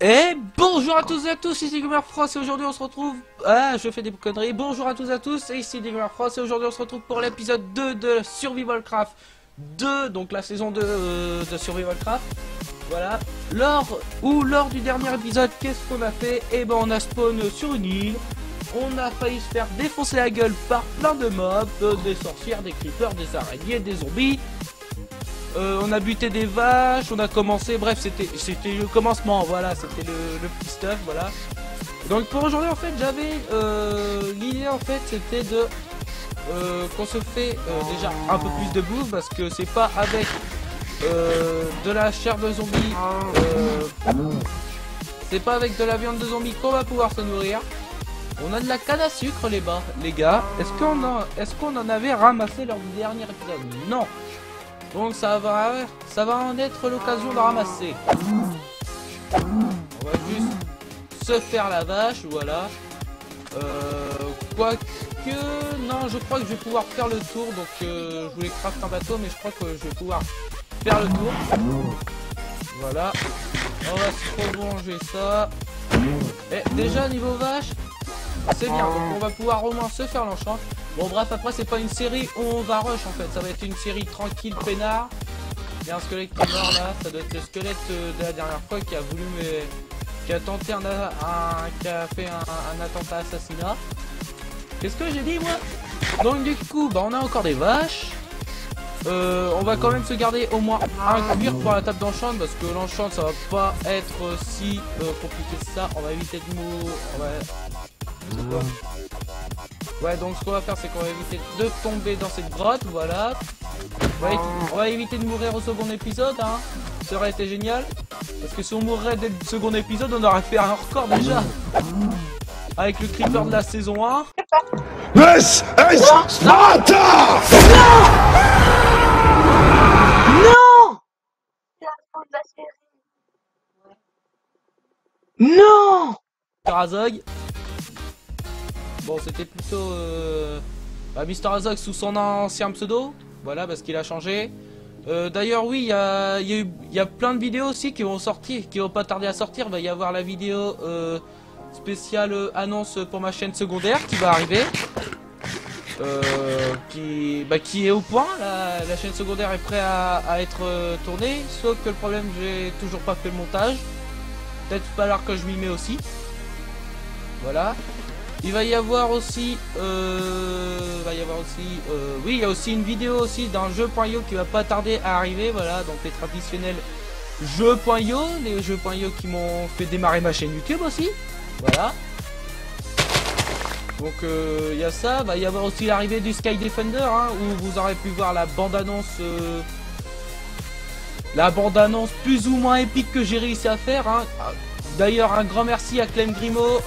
Et bonjour à tous et à tous, ici Gamer France et aujourd'hui on se retrouve... Ah, je fais des conneries. Bonjour à tous et à tous, et ici Gamer France et aujourd'hui on se retrouve pour l'épisode 2 de Survivalcraft 2, donc la saison 2 de Survivalcraft. Voilà. Lors du dernier épisode, qu'est-ce qu'on a fait? Eh ben on a spawn sur une île, on a failli se faire défoncer la gueule par plein de mobs, des sorcières, des creepers, des araignées, des zombies. On a buté des vaches, on a commencé, bref c'était le commencement, voilà, c'était le petit stuff, voilà. Donc pour aujourd'hui en fait j'avais l'idée en fait c'était de qu'on se fait déjà un peu plus de bouffe parce que c'est pas avec de la chair de zombie, c'est pas avec de la viande de zombie qu'on va pouvoir se nourrir. On a de la canne à sucre les gars, est-ce qu'on en avait ramassé lors du dernier épisode? Non. Donc ça va en être l'occasion de ramasser. On va juste se faire la vache, voilà. Quoique... Non, je crois que je vais pouvoir faire le tour. Donc je voulais craft un bateau, mais je crois que je vais pouvoir faire le tour. Voilà. On va se prolonger ça. Et déjà niveau vache, c'est bien. Donc on va pouvoir au moins se faire l'enchant. Bon bref, après c'est pas une série où on va rush en fait, ça va être une série tranquille, peinard. Il y a un squelette qui est mort là, ça doit être le squelette de la dernière fois qui a voulu qui a tenté qui a fait un attentat assassinat. Qu'est-ce que j'ai dit moi? Donc du coup, bah on a encore des vaches. On va quand même se garder au moins un cuir pour la table d'enchant parce que l'enchant ça va pas être si compliqué que ça. On va éviter de mourir. Ouais, donc ce qu'on va faire c'est qu'on va éviter de tomber dans cette grotte, voilà. On va éviter de mourir au second épisode, hein. Ça aurait été génial. Parce que si on mourrait dès le second épisode, on aurait fait un record déjà. Avec le creeper de la saison 1. This is Sparta! Non! Non! Karazog. Bon, c'était plutôt Mister Azog sous son ancien pseudo. Voilà, parce qu'il a changé. D'ailleurs, oui, il y a plein de vidéos aussi qui vont sortir, qui vont pas tarder à sortir. Il va y avoir la vidéo spéciale annonce pour ma chaîne secondaire qui va arriver. Qui est au point. La chaîne secondaire est prête à être tournée. Sauf que le problème, j'ai toujours pas fait le montage. Peut-être pas l'heure que je m'y mets aussi. Voilà. Il va y avoir aussi, oui, il y a aussi une vidéo aussi d'un jeu.io qui va pas tarder à arriver, voilà, donc les traditionnels jeux.io, les jeux.io qui m'ont fait démarrer ma chaîne YouTube aussi, voilà. Donc il y a ça, il va y avoir aussi l'arrivée du Sky Defender, hein, où vous aurez pu voir la bande-annonce plus ou moins épique que j'ai réussi à faire, hein. D'ailleurs, un grand merci à Clem Grimaud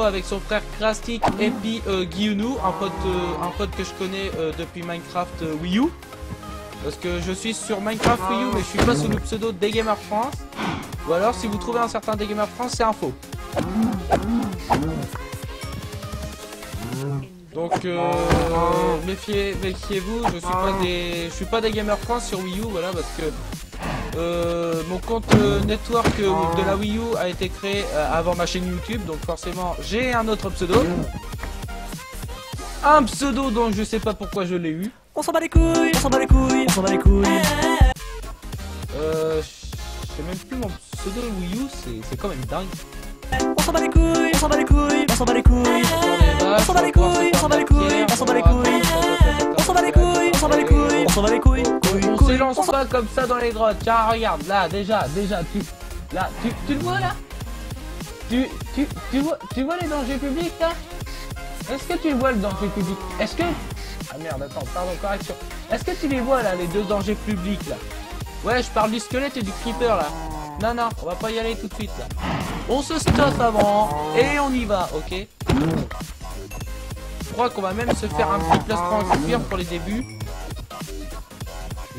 avec son frère Krastik et puis Guillaume, un pote que je connais depuis Minecraft Wii U. Parce que je suis sur Minecraft Wii U, mais je suis pas sous le pseudo Degamer France. Ou alors, si vous trouvez un certain Degamer France, c'est un faux. Donc, méfiez-vous, je suis pas Degamer France sur Wii U, voilà, parce que mon compte network de la Wii U a été créé avant ma chaîne YouTube, donc forcément j'ai un autre pseudo. Un pseudo dont je sais pas pourquoi je l'ai eu. On s'en bat les couilles, on s'en bat les couilles, on s'en bat les couilles. Je sais même plus mon pseudo Wii U, c'est quand même dingue. On s'en bat les couilles, on s'en bat les couilles, on s'en bat les couilles. On s'en bat les couilles, on s'en bat les couilles, on s'en bat les couilles. On s'en bat les couilles, on s'en bat les couilles, on s'en bat les couilles. On s'élance pas comme ça dans les grottes. Tiens, regarde, là, déjà, tu le vois là? Tu vois les dangers publics là? Est-ce que tu vois le danger public? Est-ce que... Ah merde, attends, pardon, correction. Est-ce que tu les vois là, les deux dangers publics là? Ouais, je parle du squelette et du creeper là. Non, on va pas y aller tout de suite là. On se stoffe avant et on y va, ok? Je crois qu'on va même se faire un petit plastron en cuir pour les débuts.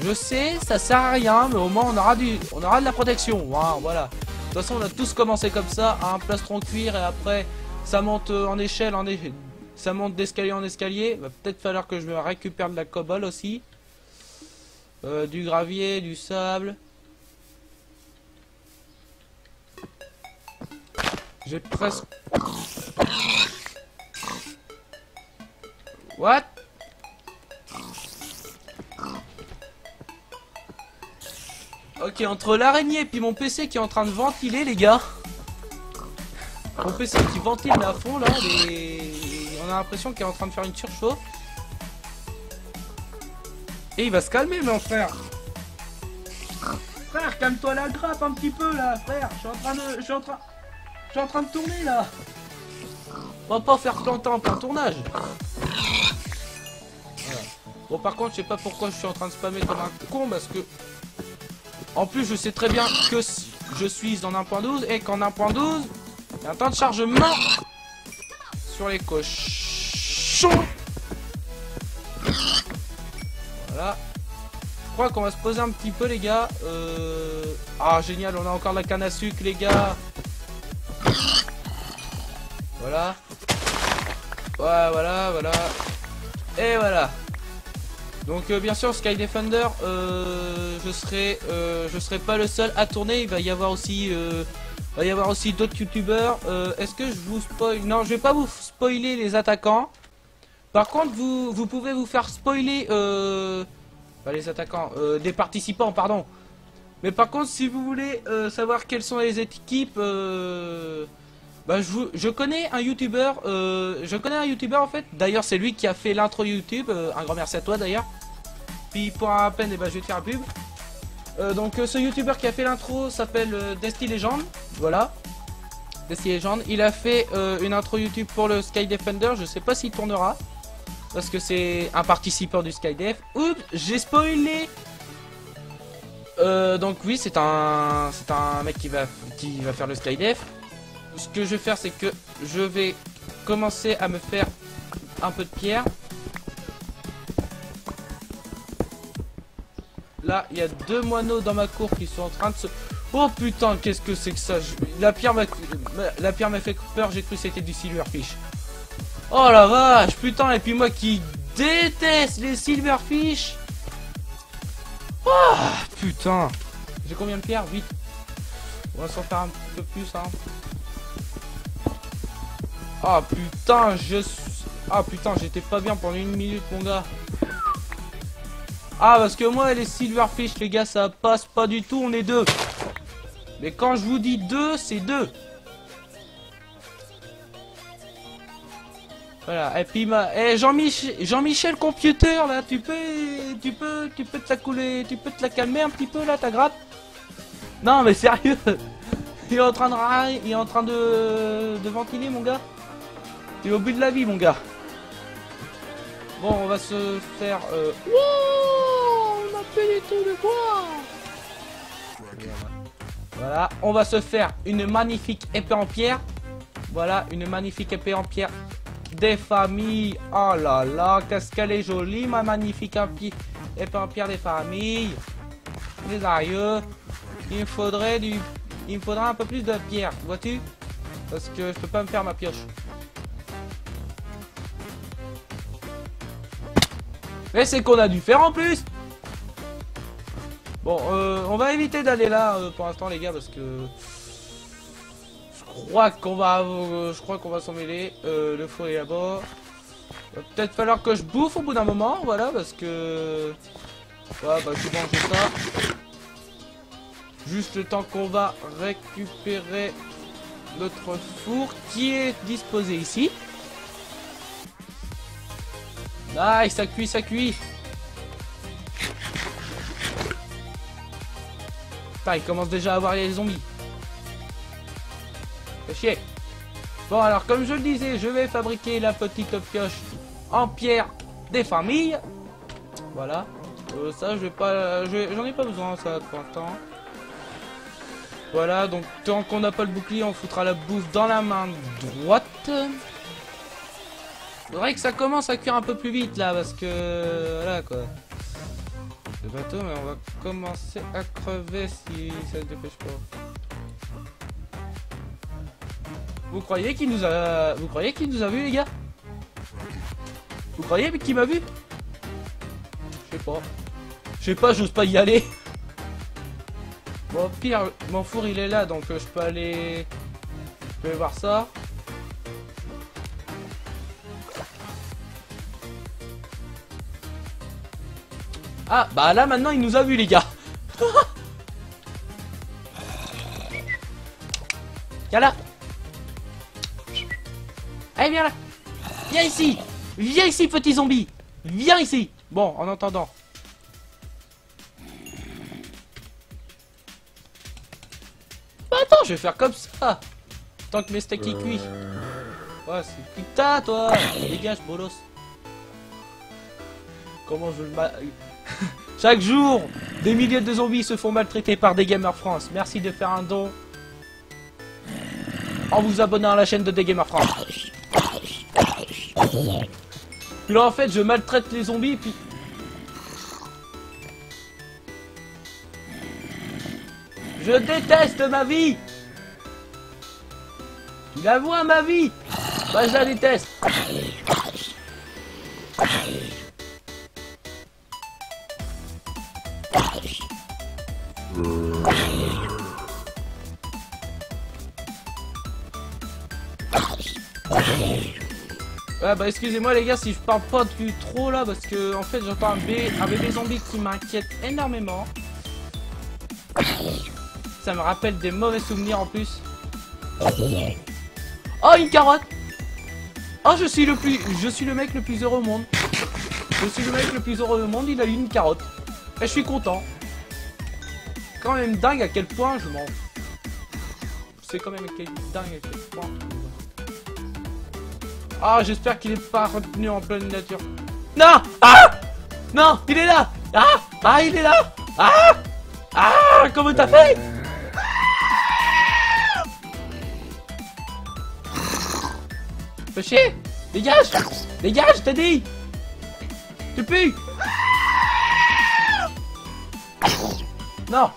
Je sais, ça sert à rien, mais au moins on aura de la protection. Wow, voilà. De toute façon, on a tous commencé comme ça, un plastron cuir et après ça monte en échelle, ça monte d'escalier en escalier. Va peut-être falloir que je me récupère de la cobble aussi, du gravier, du sable. J'ai presque... What? Ok, entre l'araignée et puis mon PC qui est en train de ventiler, les gars. Mon PC qui ventile mais à fond là, on a l'impression qu'il est en train de faire une surchauffe. Et il va se calmer, mon frère. Frère, calme-toi la grappe un petit peu là, frère. Je suis en train de tourner là. On va pas faire planter en plein tournage. Voilà. Bon, par contre, je sais pas pourquoi je suis en train de spammer comme un con parce que. En plus, je sais très bien que je suis en 1.12 et qu'en 1.12, il y a un temps de chargement sur les cochons. Voilà. Je crois qu'on va se poser un petit peu, les gars. Ah, génial, on a encore la canne à sucre, les gars. Voilà. Ouais, voilà, voilà. Et voilà. Donc bien sûr Sky Defender, je serai pas le seul à tourner. Il va y avoir aussi d'autres youtubeurs. Est-ce que je vous spoil? Non, je vais pas vous spoiler les attaquants. Par contre vous pouvez vous faire spoiler pas les attaquants, des participants, pardon. Mais par contre si vous voulez savoir quelles sont les équipes, bah, je connais un youtubeur, en fait. D'ailleurs c'est lui qui a fait l'intro YouTube, un grand merci à toi d'ailleurs. Puis pour un peine, et bah, je vais te faire la pub. Donc ce youtubeur qui a fait l'intro s'appelle Destiny Legend, voilà. Destiny Legend, il a fait une intro YouTube pour le Sky Defender, je sais pas s'il tournera. Parce que c'est un participant du Skydef. Oups, j'ai spoilé. Donc oui, c'est un mec qui va faire le Skydef. Ce que je vais faire, c'est que je vais commencer à me faire un peu de pierre. Là, il y a 2 moineaux dans ma cour qui sont en train de se... Oh putain, qu'est-ce que c'est que ça? La pierre m'a fait peur, j'ai cru que c'était du silverfish. Oh la vache, putain, et puis moi qui déteste les silverfish. Oh, putain. J'ai combien de pierres? 8. On va s'en faire un petit peu plus, hein. Ah putain, ah putain, j'étais pas bien pendant 1 minute, mon gars. Ah, parce que moi, les silverfish, les gars, ça passe pas du tout, on est 2. Mais quand je vous dis 2, c'est 2. Voilà, et puis Jean-Michel Computer, là, tu peux te la couler, tu peux te la calmer un petit peu, là, ta grappe. Non, mais sérieux. Il est en train de ventiler, mon gars. Tu es au but de la vie, mon gars. Bon, on va se faire... Wow, on a fait des trucs de quoi? Voilà, on va se faire une magnifique épée en pierre. Voilà, une magnifique épée en pierre des familles. Oh là là, qu'est-ce qu'elle est jolie, ma magnifique épée en pierre des familles. Des arieux. Il me faudrait un peu plus de pierre, vois-tu? Parce que je peux pas me faire ma pioche. Mais c'est qu'on a dû faire en plus. Bon, on va éviter d'aller là pour l'instant, les gars, parce que je crois qu'on va s'en mêler. Le four est là-bas. Va peut-être falloir que je bouffe au bout d'un moment, voilà, parce que ouais, bah je vais manger ça. Juste le temps qu'on va récupérer notre four qui est disposé ici. Nice, ça cuit, ça cuit. Putain, il commence déjà à avoir les zombies. Fait chier. Bon, alors, comme je le disais, je vais fabriquer la petite pioche en pierre des familles. Voilà. Ça, je vais pas... J'en ai pas besoin, ça, pour l'instant. Voilà, donc, tant qu'on n'a pas le bouclier, on foutra la bouffe dans la main droite. Faudrait que ça commence à cuire un peu plus vite là parce que voilà quoi. Le bateau, mais on va commencer à crever si ça se dépêche pas. Vous croyez qu'il nous a vu, les gars? Vous croyez qu'il m'a vu? Je sais pas, j'ose pas y aller. Bon, pire, mon four il est là donc je peux aller Je vais voir ça. Ah, bah là maintenant il nous a vu les gars. Viens là. Allez, viens là. Viens ici. Viens ici, petit zombie. Viens ici. Bon, en attendant. Bah attends, je vais faire comme ça. Tant que mes steaks ils cuisent. Ouais, c'est putain, toi. Dégage, bolos. Comment je le Chaque jour, des milliers de zombies se font maltraiter par des Gamers France. Merci de faire un don en vous abonnant à la chaîne de des Gamers France. Puis là, en fait, je maltraite les zombies, puis... Je déteste ma vie. Tu la vois, ma vie? Bah, je la déteste. Ouais, bah excusez-moi les gars si je parle pas depuis trop là parce que en fait j'entends un bébé zombie qui m'inquiète énormément. Ça me rappelle des mauvais souvenirs en plus. Oh, une carotte. Oh, je suis le mec le plus heureux au monde. Je suis le mec le plus heureux au monde, il a eu une carotte. Et je suis content. Quand même dingue à quel point je m'en... C'est quand même dingue à quel point... Ah, j'espère qu'il est pas retenu en pleine nature. Non! Ah! Non, il est là! Ah! Ah, il est là! Ah! Ah! Comment t'as fait? Fais chier! Dégage! Dégage, t'as dit! Tu pues! Non!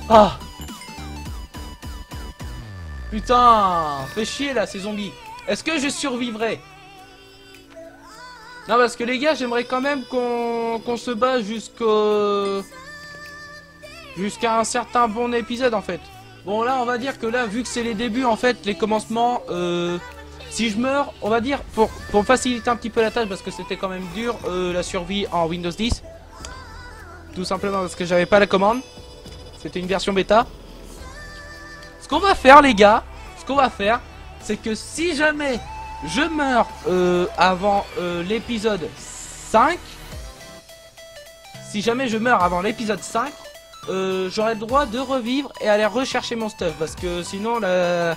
Ah! Putain! Fais chier là ces zombies! Est-ce que je survivrai? Non, parce que les gars, j'aimerais quand même qu'on se bat jusqu'à un certain bon épisode en fait. Bon là, on va dire que là, vu que c'est les débuts en fait, les commencements, si je meurs, on va dire, pour faciliter un petit peu la tâche, parce que c'était quand même dur, la survie en Windows 10. Tout simplement parce que j'avais pas la commande. C'était une version bêta. Ce qu'on va faire les gars, c'est que si jamais je meurs avant l'épisode 5, j'aurai le droit de revivre et aller rechercher mon stuff, parce que sinon la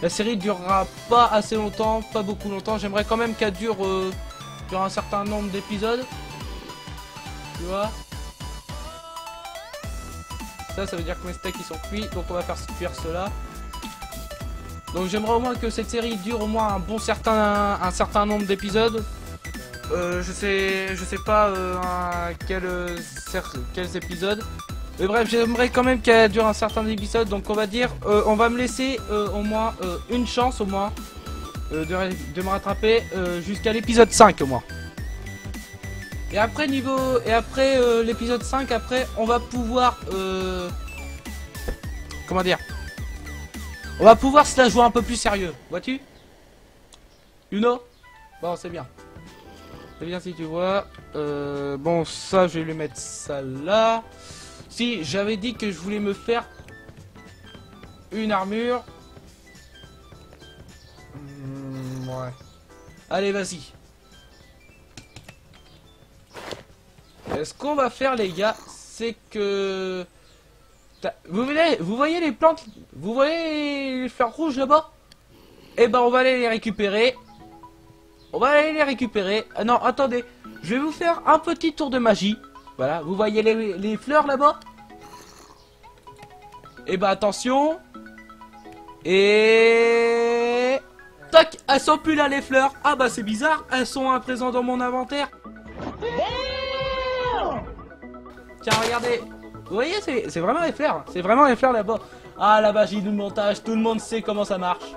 série durera pas assez longtemps, pas beaucoup longtemps. J'aimerais quand même qu'elle dure un certain nombre d'épisodes. Tu vois, ça veut dire que mes steaks ils sont cuits, donc on va faire cuire cela. Donc j'aimerais au moins que cette série dure au moins un certain nombre d'épisodes. Je sais pas quels épisodes. Mais bref, j'aimerais quand même qu'elle dure un certain épisode. Donc on va dire, on va me laisser au moins une chance au moins de me rattraper jusqu'à l'épisode 5 au moins. Et après l'épisode 5, après on va pouvoir comment dire, on va pouvoir se la jouer un peu plus sérieux, vois-tu? You know? Bon, c'est bien. C'est bien si tu vois. Bon, ça, je vais lui mettre ça là. Si, j'avais dit que je voulais me faire une armure. Ouais. Allez, vas-y. Ce qu'on va faire, les gars, c'est que... Vous voyez les plantes? Vous voyez les fleurs rouges là-bas? Eh ben, on va aller les récupérer. Ah non, attendez. Je vais vous faire un petit tour de magie. Voilà, vous voyez les fleurs là-bas? Eh ben, attention. Et... Tac, elles sont plus là, les fleurs. Ah bah, c'est bizarre. Elles sont à présent dans mon inventaire. Tiens, regardez. Vous voyez, c'est vraiment les fleurs. C'est vraiment les fleurs là-bas. Ah, la magie du montage. Tout le monde sait comment ça marche.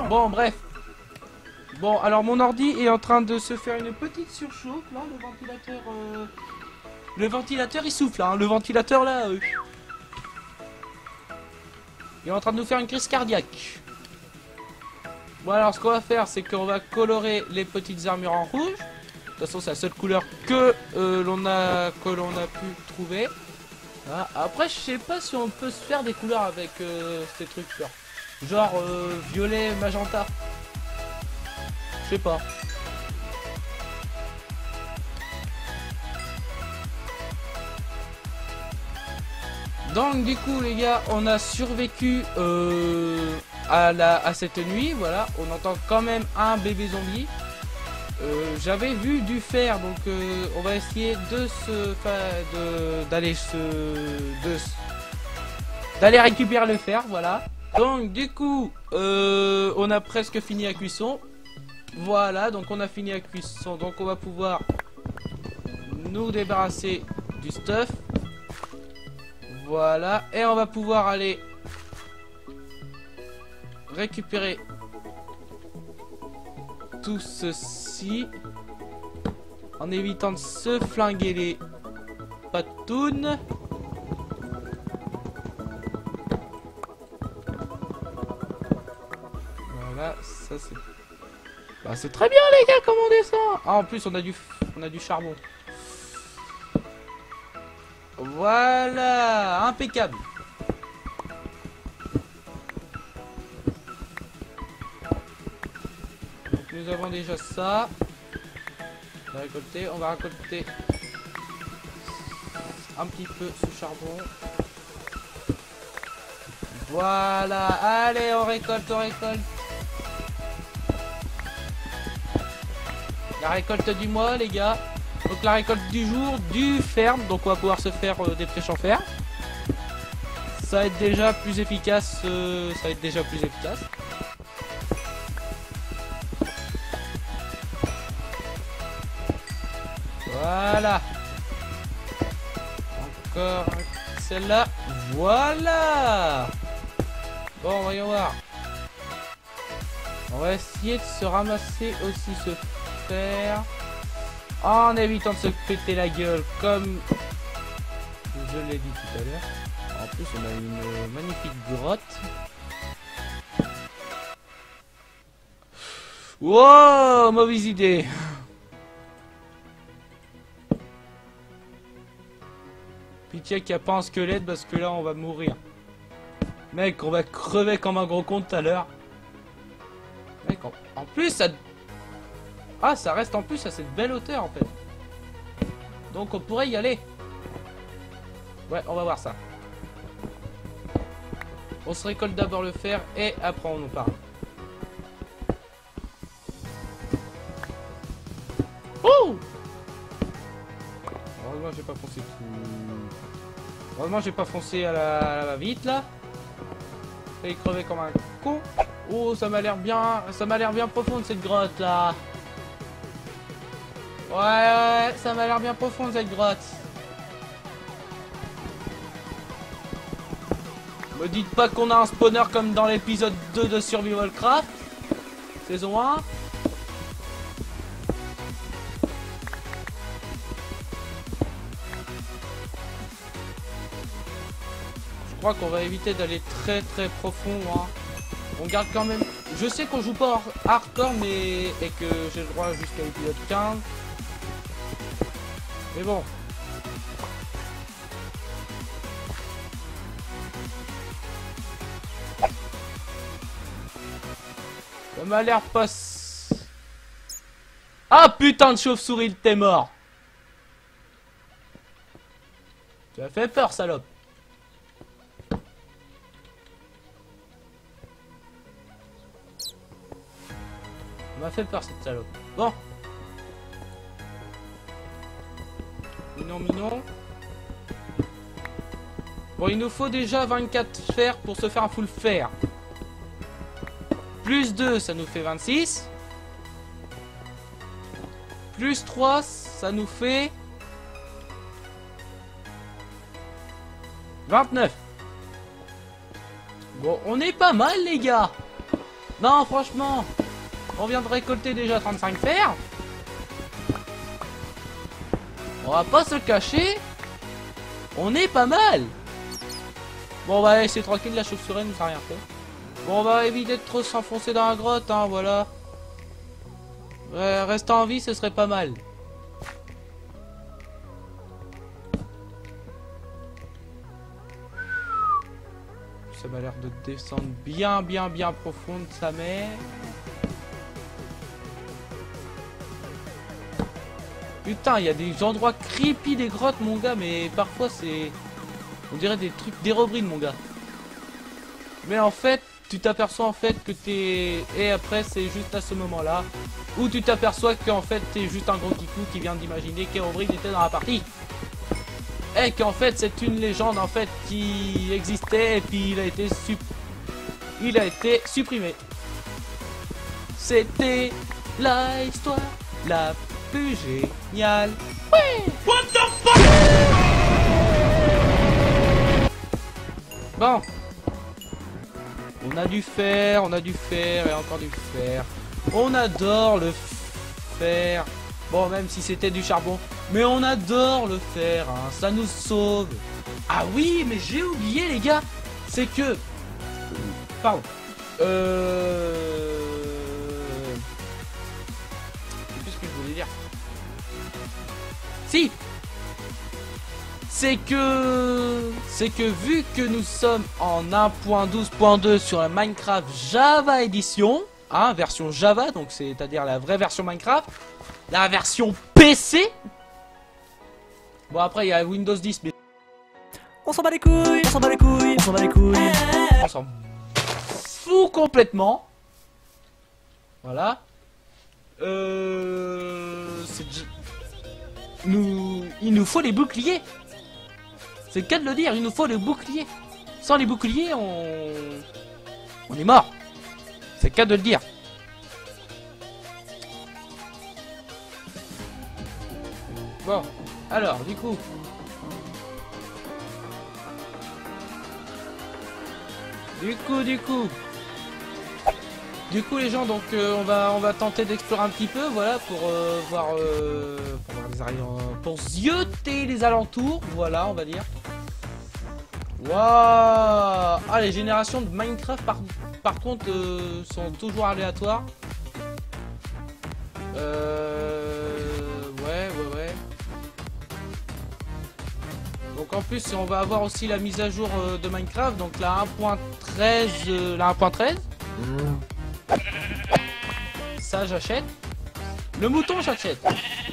Bon, bref. Bon, alors mon ordi est en train de se faire une petite surchauffe. Là, le ventilateur Le ventilateur il souffle, hein. Le ventilateur là... il est en train de nous faire une crise cardiaque. Bon alors ce qu'on va faire c'est qu'on va colorer les petites armures en rouge. De toute façon c'est la seule couleur que l'on a pu trouver. Ah, après je sais pas si on peut se faire des couleurs avec ces trucs genre violet, magenta. Je sais pas. Donc du coup les gars, on a survécu à cette nuit, voilà. On entend quand même un bébé zombie. J'avais vu du fer, donc on va essayer d'aller récupérer le fer, voilà. Donc du coup, on a presque fini la cuisson. Voilà, donc on a fini la cuisson, donc on va pouvoir nous débarrasser du stuff. Voilà, et on va pouvoir aller récupérer tout ceci en évitant de se flinguer les patounes. Voilà, ça c'est... Bah c'est très bien les gars, comme on descend. Ah en plus on a du charbon. Voilà, impeccable. Donc nous avons déjà ça. On va récolter un petit peu ce charbon. Voilà, allez, on récolte. La récolte du mois, les gars. Donc la récolte du jour, du fer. Donc on va pouvoir se faire des flèches en fer. Ça va être déjà plus efficace. Voilà. Encore celle-là. Voilà. Bon, voyons voir. On va essayer de se ramasser aussi ce fer. En évitant de se péter la gueule comme je l'ai dit tout à l'heure. En plus on a une magnifique grotte. Wow, mauvaise idée. Pitié qu'il n'y a pas un squelette parce que là on va mourir. Mec, on va crever comme un gros con tout à l'heure. Mec, en plus ça... Ah, ça reste en plus à cette belle hauteur en fait. Donc on pourrait y aller. Ouais, on va voir ça. On se récolte d'abord le fer et après on en parle. Oh! Heureusement j'ai pas foncé tout. Heureusement j'ai pas foncé à la va-vite là. J'ai crevé comme un con. Oh, ça m'a l'air bien profonde cette grotte là. Ouais, ça m'a l'air bien profond cette grotte. Me dites pas qu'on a un spawner comme dans l'épisode 2 de Survival Craft, saison 1. Je crois qu'on va éviter d'aller très profond, hein. On garde quand même... Je sais qu'on joue pas hardcore, mais... et que j'ai le droit jusqu'à l'épisode 15. Mais bon. Ça m'a l'air pas... Ah putain de chauve-souris, t'es mort. Tu as fait peur, salope. Ça m'a fait peur cette salope. Bon. Mignon. Bon, il nous faut déjà 24 fers pour se faire un full fer. Plus 2, ça nous fait 26. Plus 3, ça nous fait 29. Bon, on est pas mal, les gars. Non, franchement, on vient de récolter déjà 35 fers. On va pas se cacher. On est pas mal. Bon, on va laisser tranquille, la chauve-souris nous a rien fait. Bon, on va éviter de trop s'enfoncer dans la grotte, hein, voilà. Rester en vie, ce serait pas mal. Ça m'a l'air de descendre bien profonde, sa mère. Putain, il y a des endroits creepy des grottes, mon gars, mais parfois c'est... On dirait des trucs d'Hérobrine, mon gars. Mais en fait, tu t'aperçois en fait que t'es... Et après, c'est juste à ce moment-là où tu t'aperçois qu'en fait, t'es juste un gros kikou qui vient d'imaginer qu'Hérobrine était dans la partie. Et qu'en fait, c'est une légende en fait qui existait et puis il a été supprimé. C'était la histoire la plus géniale. Ouais. What the fuck? Bon. On a du fer et encore du fer. On adore le fer. Bon, même si c'était du charbon. Mais on adore le fer, hein. Ça nous sauve. Ah oui, mais j'ai oublié, les gars. C'est que... Pardon. Je sais plus ce que je voulais dire. Si. C'est que vu que nous sommes en 1.12.2 sur la Minecraft Java Edition, hein, version Java, donc c'est-à-dire la vraie version Minecraft, la version PC. Bon, après il y a Windows 10, mais On s'en bat les couilles, on s'en bat les couilles, on s'en bat les couilles. on s'en fout complètement. Voilà. Il nous faut les boucliers. C'est le cas de le dire, il nous faut les boucliers. Sans les boucliers, on est mort. C'est le cas de le dire. Bon, alors, du coup... Du coup les gens, donc on va tenter d'explorer un petit peu, voilà, pour voir les pour zioter les alentours, voilà, on va dire. Waouh. Ah, les générations de Minecraft par contre sont toujours aléatoires. Ouais. Donc en plus on va avoir aussi la mise à jour de Minecraft, donc la 1.13, la 1.13. Ça j'achète. Le mouton j'achète.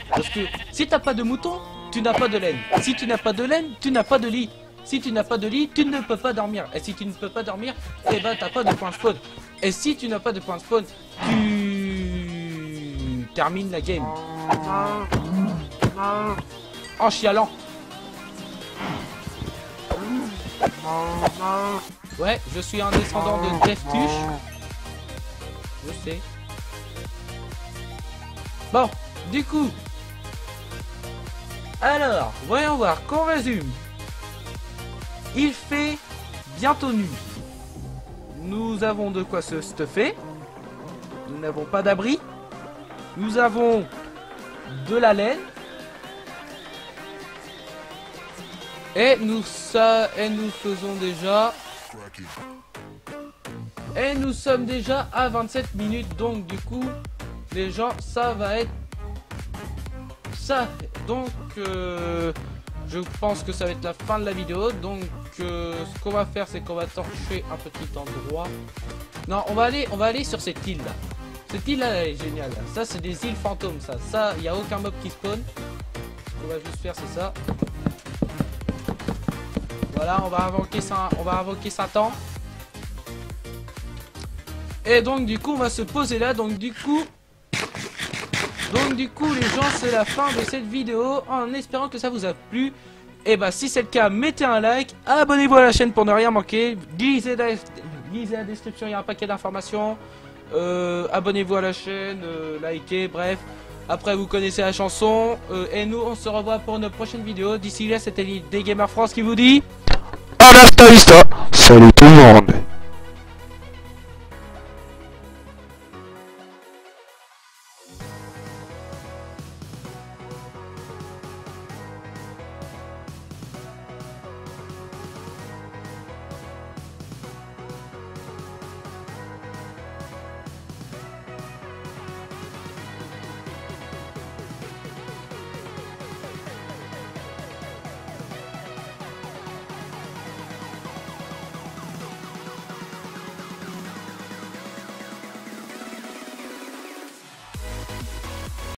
Parce que si t'as pas de mouton, tu n'as pas de laine. Si tu n'as pas de laine, tu n'as pas de lit. Si tu n'as pas de lit, tu ne peux pas dormir. Et si tu ne peux pas dormir, eh ben t'as pas de point spawn. Et si tu n'as pas de point spawn, tu termines la game. En chialant. Ouais, je suis un descendant de Deftuche. Je sais. Bon, du coup. Alors, voyons voir, qu'on résume. Il fait bientôt nuit. Nous avons de quoi se stuffer. Nous n'avons pas d'abri. Nous avons de la laine. Et nous faisons déjà... Et nous sommes déjà à 27 minutes. Donc du coup, les gens, ça va être... Ça. Donc, je pense que ça va être la fin de la vidéo. Donc, ce qu'on va faire, c'est qu'on va torcher un petit endroit. Non, on va aller sur cette île là. Cette île là, elle est géniale. Ça, c'est des îles fantômes. Ça, il n'y a aucun mob qui spawn. Ce qu'on va juste faire, c'est ça. Voilà, on va invoquer Satan. Et donc du coup on va se poser là. Donc du coup les gens, c'est la fin de cette vidéo. En espérant que ça vous a plu. Et bah si c'est le cas, mettez un like, abonnez-vous à la chaîne pour ne rien manquer. Lisez la description, il y a un paquet d'informations. Abonnez-vous à la chaîne, likez, bref. Après vous connaissez la chanson. Et nous on se revoit pour une prochaine vidéo. D'ici là, c'était des Gamers France qui vous dit... À la vista. Salut tout le monde.